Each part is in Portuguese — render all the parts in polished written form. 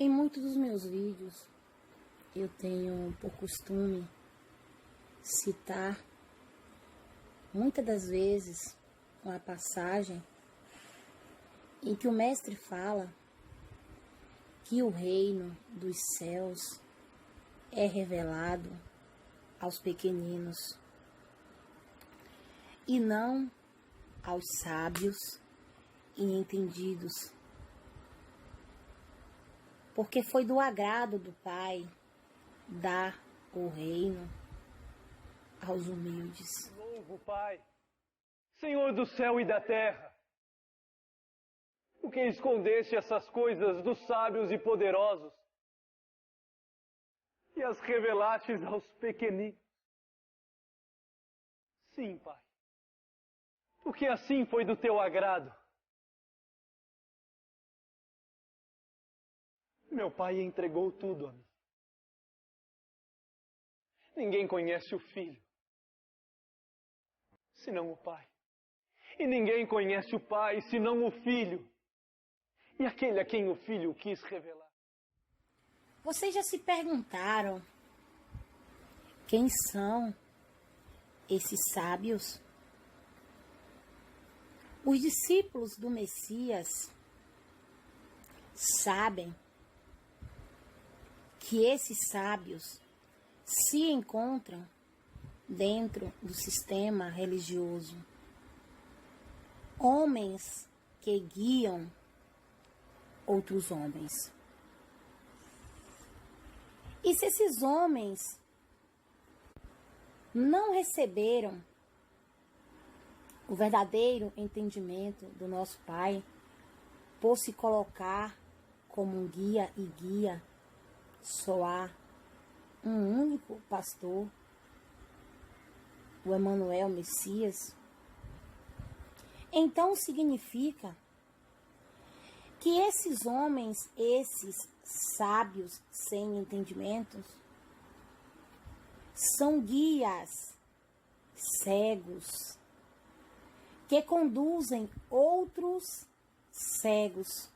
Em muitos dos meus vídeos, eu tenho por costume citar, muitas das vezes, uma passagem em que o mestre fala que o reino dos céus é revelado aos pequeninos e não aos sábios e entendidos, porque foi do agrado do Pai dar o reino aos humildes. Louvo, Pai, Senhor do céu e da terra, por que escondeste essas coisas dos sábios e poderosos e as revelastes aos pequeninos? Sim, Pai, porque assim foi do teu agrado. Meu Pai entregou tudo a mim. Ninguém conhece o Filho, senão o Pai. E ninguém conhece o Pai, senão o Filho, e aquele a quem o Filho quis revelar. Vocês já se perguntaram quem são esses sábios? Os discípulos do Messias sabem que esses sábios se encontram dentro do sistema religioso. Homens que guiam outros homens. E se esses homens não receberam o verdadeiro entendimento do nosso Pai, por se colocar como um guia e guia, só há um único pastor, o Emanuel Messias, então significa que esses homens, esses sábios sem entendimentos, são guias cegos que conduzem outros cegos,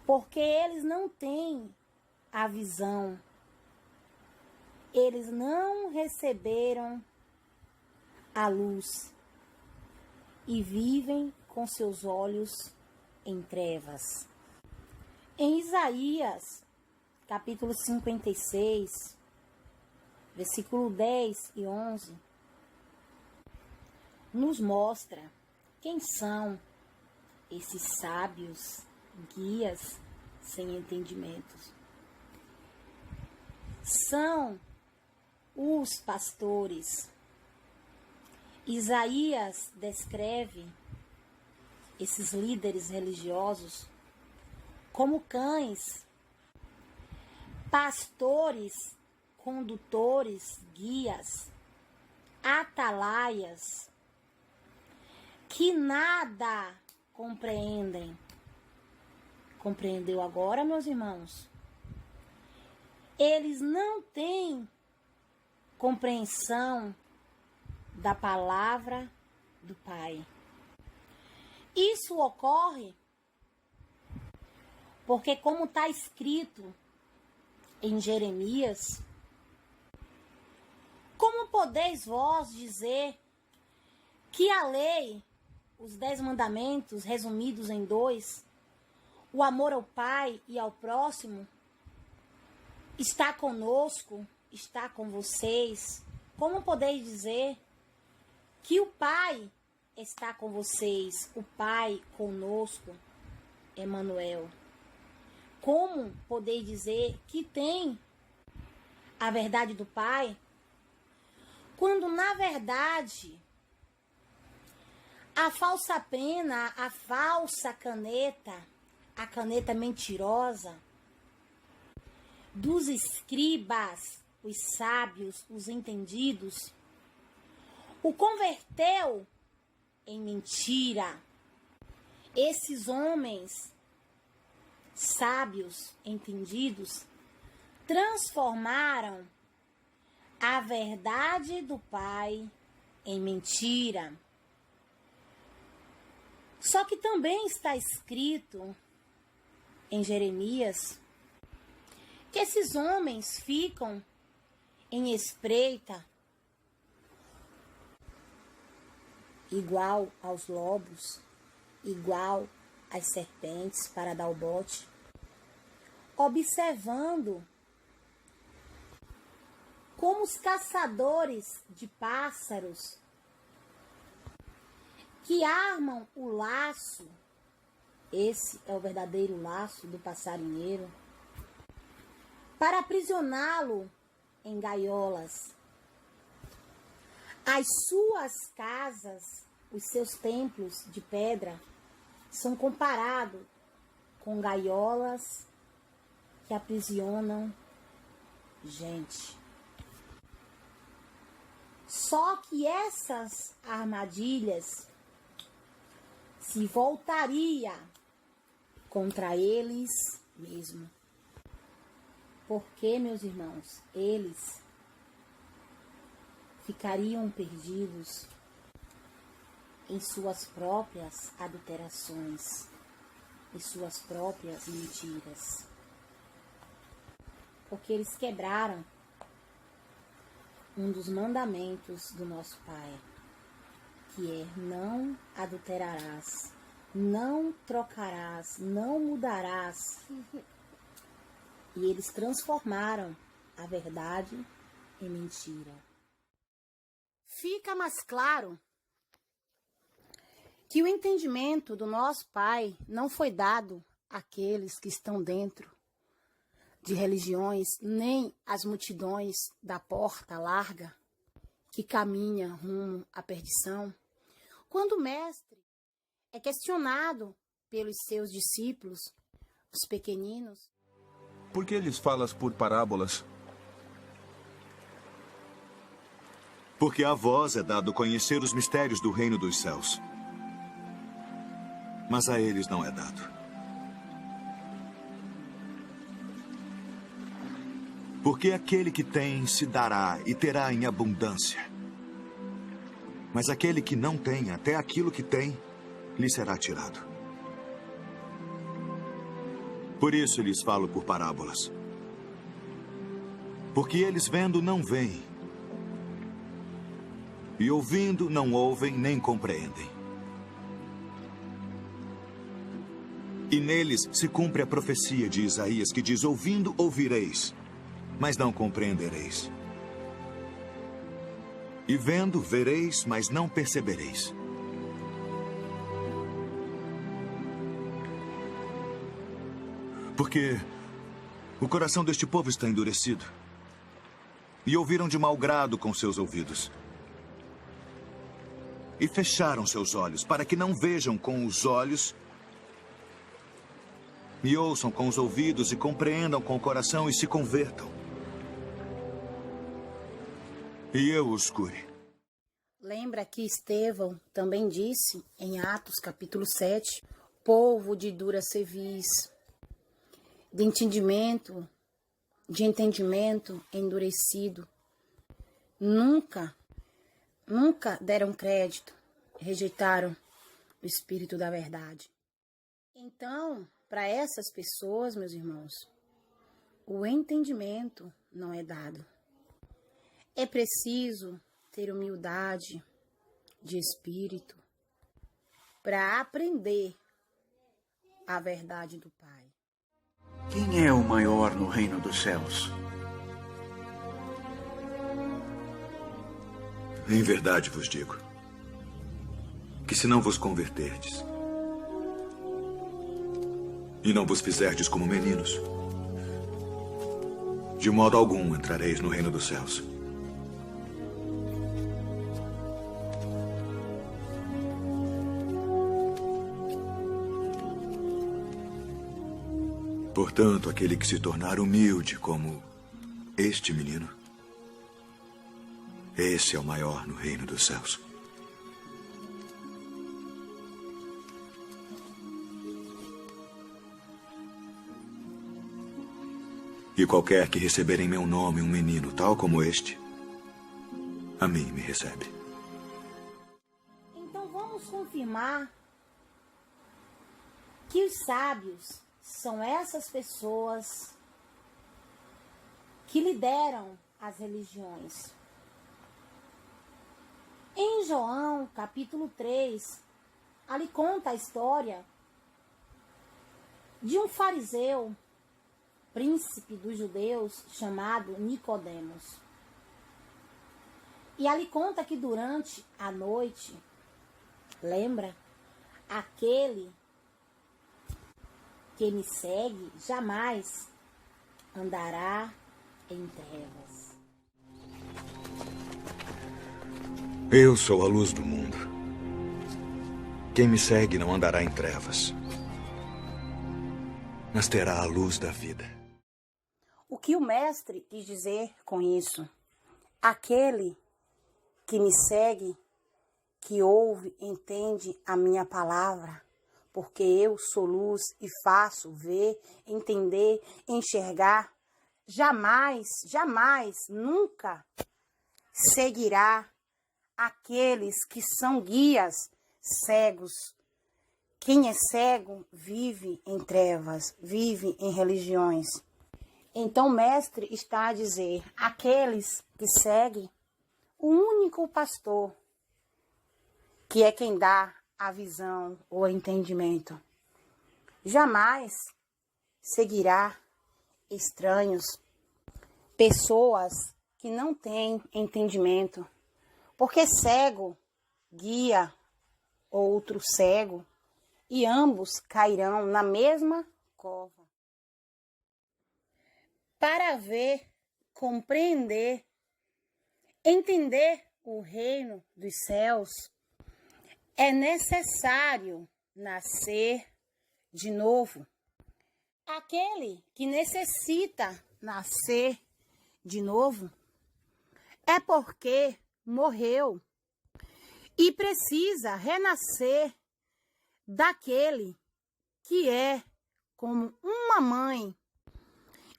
porque eles não têm a visão, eles não receberam a luz e vivem com seus olhos em trevas. Em Isaías, capítulo 56, versículo 10 e 11, nos mostra quem são esses sábios guias sem entendimentos. São os pastores. Isaías descreve esses líderes religiosos como cães, pastores, condutores, guias, atalaias, que nada compreendem. Compreendeu agora, meus irmãos? Eles não têm compreensão da palavra do Pai. Isso ocorre porque, como está escrito em Jeremias, como podeis vós dizer que a lei, os 10 mandamentos resumidos em 2, o amor ao Pai e ao próximo, está conosco, está com vocês? Como podeis dizer que o Pai está com vocês, o Pai conosco, Emanuel? Como podeis dizer que tem a verdade do Pai, quando na verdade a falsa pena, a falsa caneta, a caneta mentirosa dos escribas, os sábios, os entendidos, o converteu em mentira? Esses homens sábios, entendidos, transformaram a verdade do Pai em mentira. Só que também está escrito em Jeremias que esses homens ficam em espreita igual aos lobos, igual às serpentes para dar o bote, observando como os caçadores de pássaros que armam o laço, esse é o verdadeiro laço do passarinheiro, para aprisioná-lo em gaiolas. As suas casas, os seus templos de pedra, são comparados com gaiolas que aprisionam gente. Só que essas armadilhas se voltaria contra eles mesmos. Porque, meus irmãos, eles ficariam perdidos em suas próprias adulterações, em suas próprias mentiras. Porque eles quebraram um dos mandamentos do nosso Pai, que é: não adulterarás, não trocarás, não mudarás. E eles transformaram a verdade em mentira. Fica mais claro que o entendimento do nosso Pai não foi dado àqueles que estão dentro de religiões, nem às multidões da porta larga que caminha rumo à perdição. Quando o mestre é questionado pelos seus discípulos, os pequeninos: por que lhes falas por parábolas? Porque a vós é dado conhecer os mistérios do reino dos céus, mas a eles não é dado. Porque aquele que tem se dará e terá em abundância, mas aquele que não tem, até aquilo que tem, lhe será tirado. Por isso lhes falo por parábolas. Porque eles vendo não veem, e ouvindo não ouvem nem compreendem. E neles se cumpre a profecia de Isaías, que diz: ouvindo ouvireis, mas não compreendereis. E vendo vereis, mas não percebereis. Porque o coração deste povo está endurecido, e ouviram de mau grado com seus ouvidos, e fecharam seus olhos, para que não vejam com os olhos, e ouçam com os ouvidos, e compreendam com o coração, e se convertam, e eu os cure. Lembra que Estevão também disse em Atos capítulo 7, povo de dura cerviz, de entendimento endurecido, nunca deram crédito, rejeitaram o Espírito da verdade. Então, para essas pessoas, meus irmãos, o entendimento não é dado. É preciso ter humildade de espírito para aprender a verdade do Pai. Quem é o maior no reino dos céus? Em verdade vos digo, que se não vos converterdes, e não vos fizerdes como meninos, de modo algum entrareis no reino dos céus. Portanto, aquele que se tornar humilde como este menino, esse é o maior no reino dos céus. E qualquer que receber em meu nome um menino tal como este, a mim me recebe. Então vamos confirmar que os sábios são essas pessoas que lideram as religiões. Em João, capítulo 3, ali conta a história de um fariseu, príncipe dos judeus, chamado Nicodemos. E ali conta que durante a noite, lembra, aquele que me segue jamais andará em trevas. Eu sou a luz do mundo. Quem me segue não andará em trevas, mas terá a luz da vida. O que o mestre quis dizer com isso? Aquele que me segue, que ouve, entende a minha palavra, porque eu sou luz e faço ver, entender, enxergar, jamais, nunca seguirá aqueles que são guias cegos. Quem é cego vive em trevas, vive em religiões. Então o mestre está a dizer, aqueles que seguem o único pastor, que é quem dá a visão ou entendimento, jamais seguirá estranhos, pessoas que não têm entendimento, porque cego guia outro cego e ambos cairão na mesma cova. Para ver, compreender, entender o reino dos céus, é necessário nascer de novo. Aquele que necessita nascer de novo é porque morreu e precisa renascer daquele que é como uma mãe.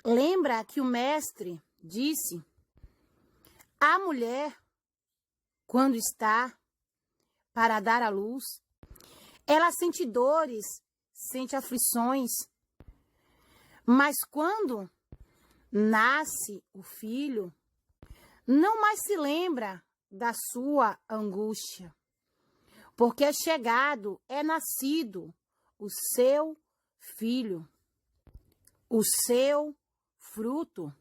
Lembra que o mestre disse: a mulher, quando está para dar à luz, ela sente dores, sente aflições, mas quando nasce o filho, não mais se lembra da sua angústia, porque é chegado, é nascido o seu filho, o seu fruto.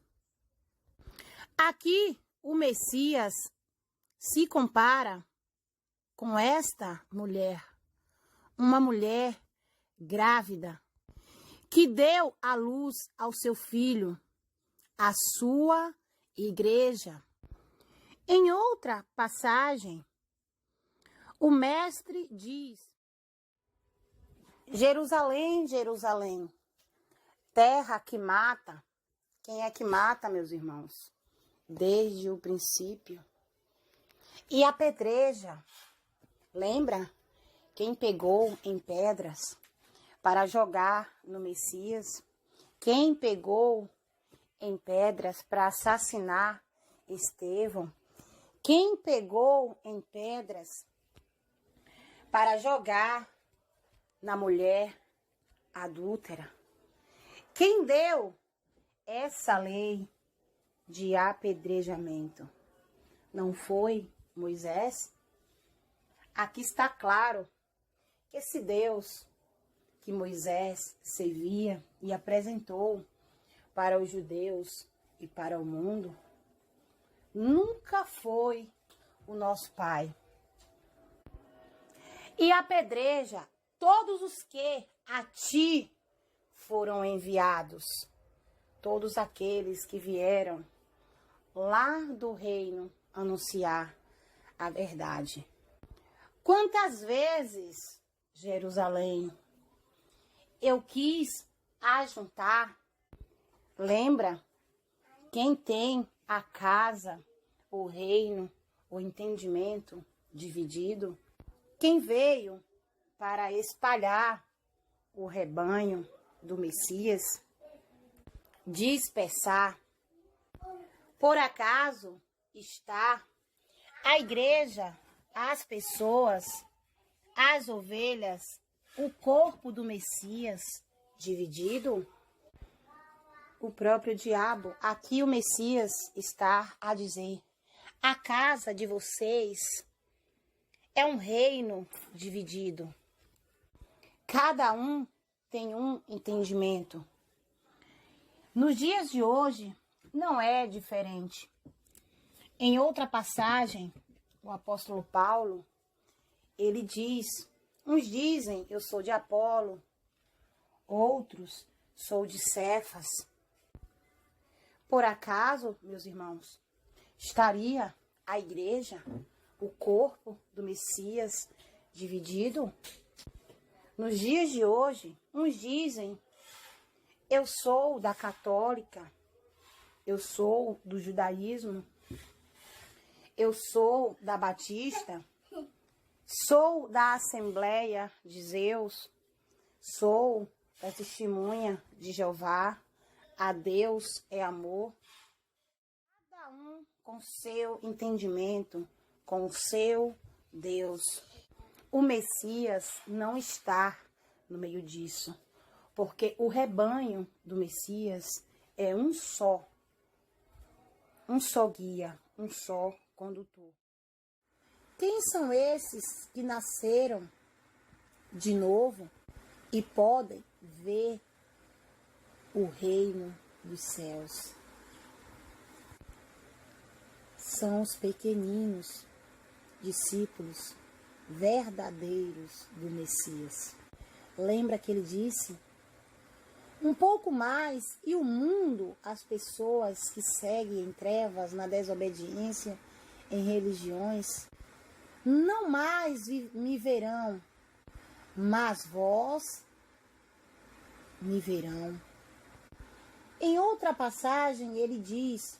Aqui o Messias se compara com esta mulher, uma mulher grávida, que deu à luz ao seu filho, a sua igreja. Em outra passagem, o mestre diz: Jerusalém, Jerusalém, terra que mata. Quem é que mata, meus irmãos? Desde o princípio. E apedreja. Lembra? Quem pegou em pedras para jogar no Messias? Quem pegou em pedras para assassinar Estevão? Quem pegou em pedras para jogar na mulher adúltera? Quem deu essa lei de apedrejamento? Não foi Moisés? Aqui está claro que esse Deus que Moisés servia e apresentou para os judeus e para o mundo, nunca foi o nosso Pai. E apedreja todos os que a ti foram enviados, todos aqueles que vieram lá do reino anunciar a verdade. Quantas vezes, Jerusalém, eu quis ajuntar, lembra? Quem tem a casa, o reino, o entendimento dividido, quem veio para espalhar o rebanho do Messias, dispersar, por acaso está a igreja, as pessoas, as ovelhas, o corpo do Messias dividido? O próprio diabo, aqui o Messias está a dizer: a casa de vocês é um reino dividido. Cada um tem um entendimento. Nos dias de hoje, não é diferente. Em outra passagem, o apóstolo Paulo, ele diz: uns dizem, eu sou de Apolo, outros, sou de Cefas. Por acaso, meus irmãos, estaria a igreja, o corpo do Messias, dividido? Nos dias de hoje, uns dizem, eu sou da católica, eu sou do judaísmo, eu sou da batista, sou da Assembleia de Zeus, sou da Testemunha de Jeová, a Deus é amor. Cada um com seu entendimento, com o seu Deus. O Messias não está no meio disso, porque o rebanho do Messias é um só guia, um só condutor. Quem são esses que nasceram de novo e podem ver o reino dos céus? São os pequeninos discípulos verdadeiros do Messias. Lembra que ele disse: um pouco mais e o mundo, as pessoas que seguem em trevas, na desobediência, em religiões, não mais me verão, mas vós me verão. Em outra passagem, ele diz: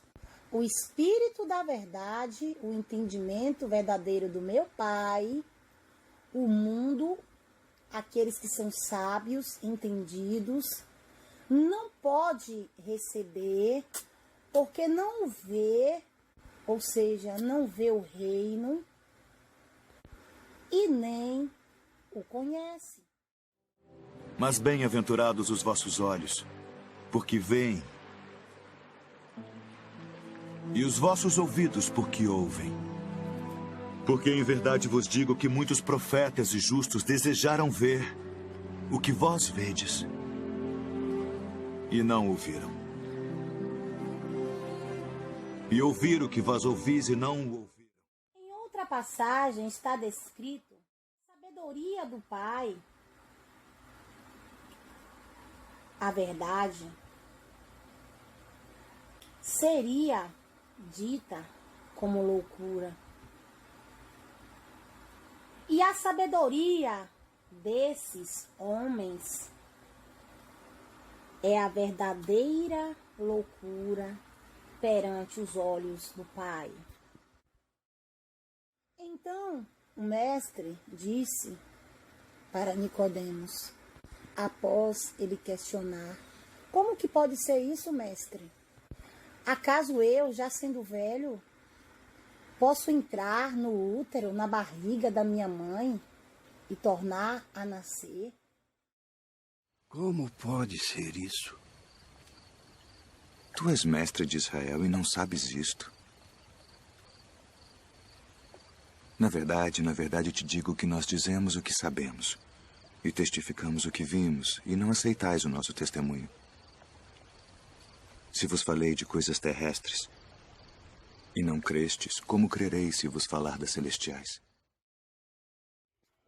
o Espírito da verdade, o entendimento verdadeiro do meu Pai, o mundo, aqueles que são sábios, entendidos, não pode receber, porque não vê, ou seja, não vê o reino e nem o conhece. Mas bem-aventurados os vossos olhos, porque veem, e os vossos ouvidos, porque ouvem. Porque em verdade vos digo que muitos profetas e justos desejaram ver o que vós vedes, e não ouviram. E ouvir o que vós ouvis e não o ouviram. Em outra passagem está descrito a sabedoria do Pai. A verdade seria dita como loucura. E a sabedoria desses homens é a verdadeira loucura perante os olhos do Pai. Então, o mestre disse para Nicodemos, após ele questionar: como que pode ser isso, mestre? Acaso eu, já sendo velho, posso entrar no útero, na barriga da minha mãe e tornar a nascer? Como pode ser isso? Tu és mestre de Israel e não sabes isto. Na verdade te digo que nós dizemos o que sabemos e testificamos o que vimos, e não aceitais o nosso testemunho. Se vos falei de coisas terrestres e não crestes, como crereis se vos falar das celestiais?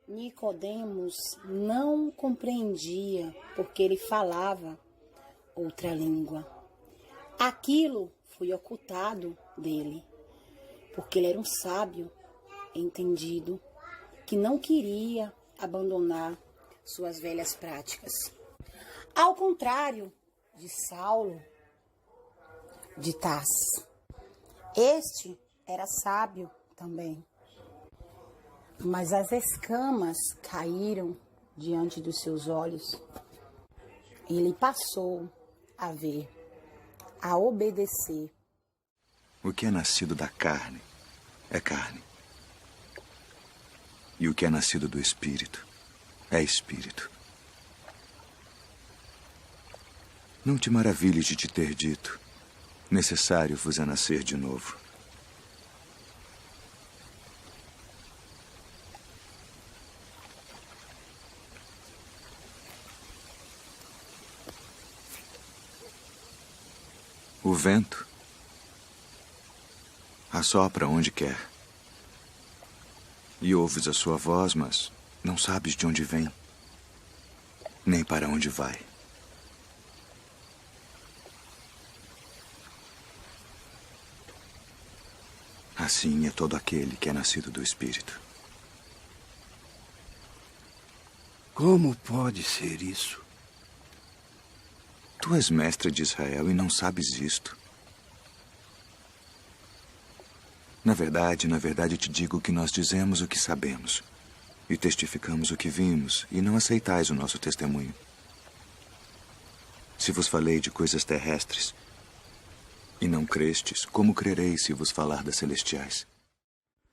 Nicodemos não compreendia, porque ele falava outra língua. Aquilo foi ocultado dele, porque ele era um sábio, entendido, que não queria abandonar suas velhas práticas. Ao contrário de Saulo de Tarso, este era sábio também, mas as escamas caíram diante dos seus olhos. Ele passou a ver, a obedecer. O que é nascido da carne é carne, e o que é nascido do Espírito é Espírito. Não te maravilhes de te ter dito: necessário vos é nascer de novo. O vento assopra onde quer. E ouves a sua voz, mas não sabes de onde vem, nem para onde vai. Assim é todo aquele que é nascido do Espírito. Como pode ser isso? Tu és mestre de Israel e não sabes isto. Na verdade te digo que nós dizemos o que sabemos e testificamos o que vimos, e não aceitais o nosso testemunho. Se vos falei de coisas terrestres e não crestes, como crereis se vos falar das celestiais?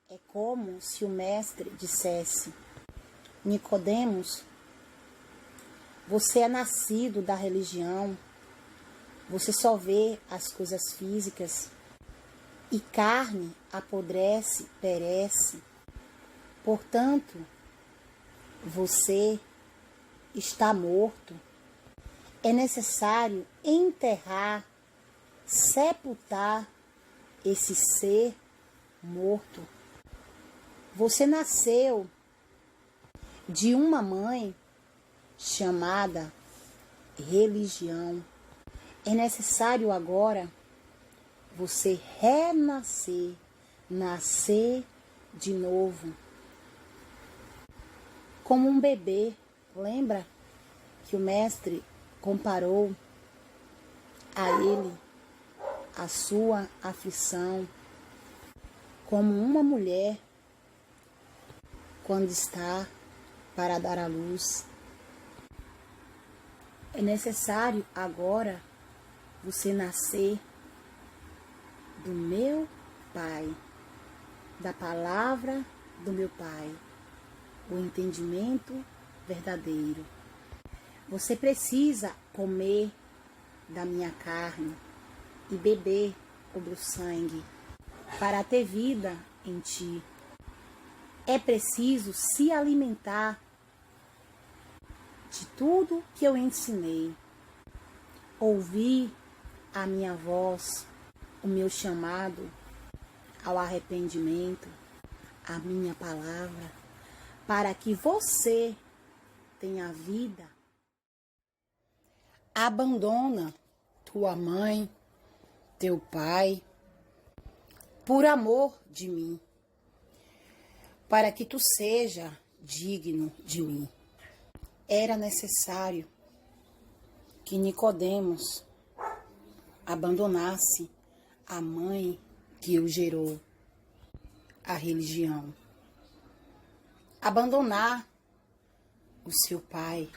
É como se o mestre dissesse: Nicodemos, você é nascido da religião, você só vê as coisas físicas, e carne apodrece, perece. Portanto, você está morto. É necessário enterrar, sepultar esse ser morto. Você nasceu de uma mãe chamada religião. É necessário agora você renascer, nascer de novo. Como um bebê. Lembra que o mestre comparou a ele a sua aflição como uma mulher quando está para dar à luz. É necessário agora você nascer do meu Pai, da palavra do meu Pai, o entendimento verdadeiro. Você precisa comer da minha carne e beber o meu sangue para ter vida em ti. É preciso se alimentar de tudo que eu ensinei, ouvir a minha voz, o meu chamado ao arrependimento, a minha palavra, para que você tenha vida. Abandona tua mãe, teu pai, por amor de mim, para que tu seja digno de mim. Era necessário que Nicodemos abandonasse a mãe que o gerou, a religião. Abandonar o seu pai,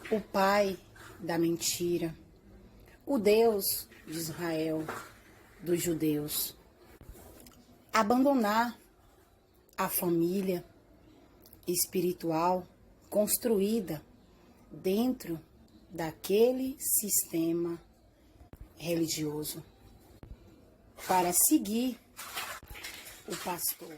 o pai da mentira, o Deus de Israel, dos judeus. Abandonar a família espiritual construída dentro daquele sistema religioso para seguir o pastor.